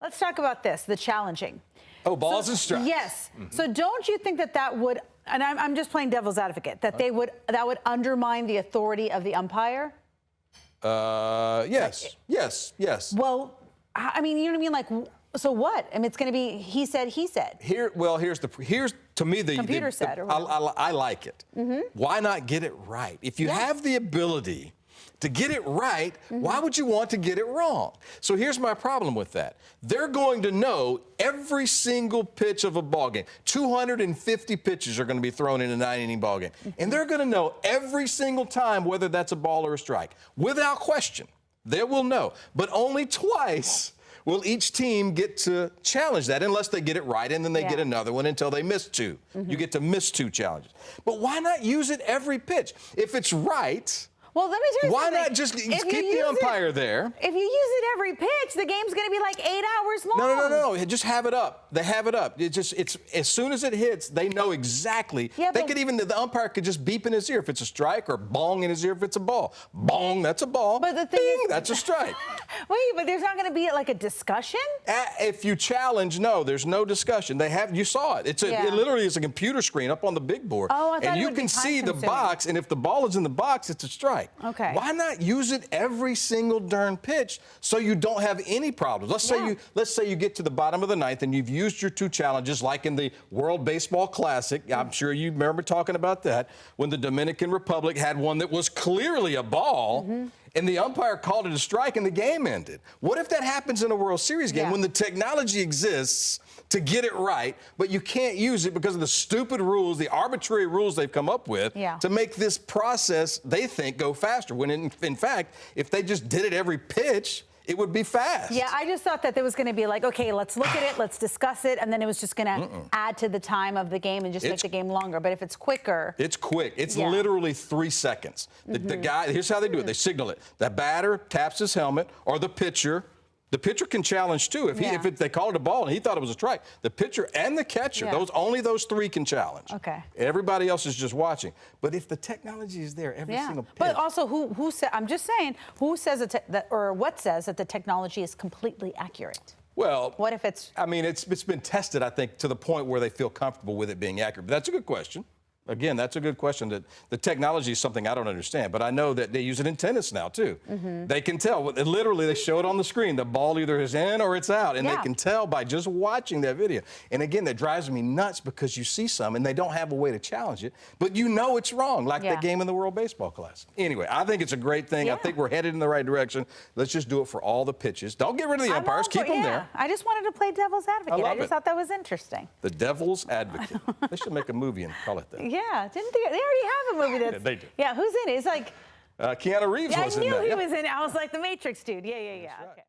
let's talk about this, the challenging. Oh, balls and strikes. Yes. So don't you think that would, and I'm just playing devil's advocate, that that would undermine the authority of the umpire? Yes. Yes. Well, I mean, you know what I mean? Like, so what? I mean, it's going to be he said, he said. Here's to me the computer said. I like it. Why not get it right? If you have the ability to get it right, why would you want to get it wrong? So here's my problem with that. They're going to know every single pitch of a ball game. 250 pitches are going to be thrown in a 9-inning ball game. And they're going to know every single time whether that's a ball or a strike. Without question, they will know. But only twice will each team get to challenge that unless they get it right, and then they get another one until they miss two. You get to miss 2 challenges. But why not use it every pitch? If it's right, well, let me tell you why something. not just keep the umpire there? If you use it every pitch, the game's going to be like 8 hours long. No. Just have it up. They have it up. It's as soon as it hits, they know exactly. Yeah, they could even, the umpire could just beep in his ear if it's a strike, or bong in his ear if it's a ball. Bong, that's a ball. But the thing Bing, is, that's a strike. Wait, but there's not going to be like a discussion? If you challenge, no, there's no discussion. You saw it. It literally is a computer screen up on the big board. Oh, I thought and you can see the box, and if the ball is in the box, it's a strike. Okay. Why not use it every single darn pitch so you don't have any problems? Let's say you get to the bottom of the 9th and you've used your 2 challenges, like in the World Baseball Classic. I'm sure you remember talking about that, when the Dominican Republic had one that was clearly a ball. And the umpire called it a strike and the game ended. What if that happens in a World Series game when the technology exists to get it right, but you can't use it because of the stupid rules, the arbitrary rules they've come up with to make this process, they think, go faster? When in fact, if they just did it every pitch, it would be fast. Yeah, I just thought that there was going to be like, okay, let's look at it, let's discuss it, and then it was just going to add to the time of the game and just make the game longer. But if it's quicker... It's quick. It's literally 3 seconds. The guy, here's how they do it. They signal it. The batter taps his helmet, or the pitcher. The pitcher can challenge, too. If they called it a ball and he thought it was a strike, the pitcher and the catcher, only those 3 can challenge. Okay. Everybody else is just watching. But if the technology is there, every single pitch... But also, who said? I'm just saying, who says or what says that the technology is completely accurate? Well, what if it's... I mean, it's been tested, I think, to the point where they feel comfortable with it being accurate. But that's a good question. Again, that's a good question. That the technology is something I don't understand, but I know that they use it in tennis now, too. They can tell. Literally, they show it on the screen. The ball either is in or it's out, and they can tell by just watching that video. And again, that drives me nuts because you see some, and they don't have a way to challenge it, but you know it's wrong, like that game in the World Baseball Classic. Anyway, I think it's a great thing. I think we're headed in the right direction. Let's just do it for all the pitches. Don't get rid of the umpires. Keep them there. I just wanted to play devil's advocate. I just thought that was interesting. The devil's advocate. They should make a movie and call it that. Yeah, didn't they? They already have a movie that's... They do. Yeah, who's in it? It's like... Keanu Reeves was in that. I knew he was in it. I was like the Matrix dude. Yeah. Okay.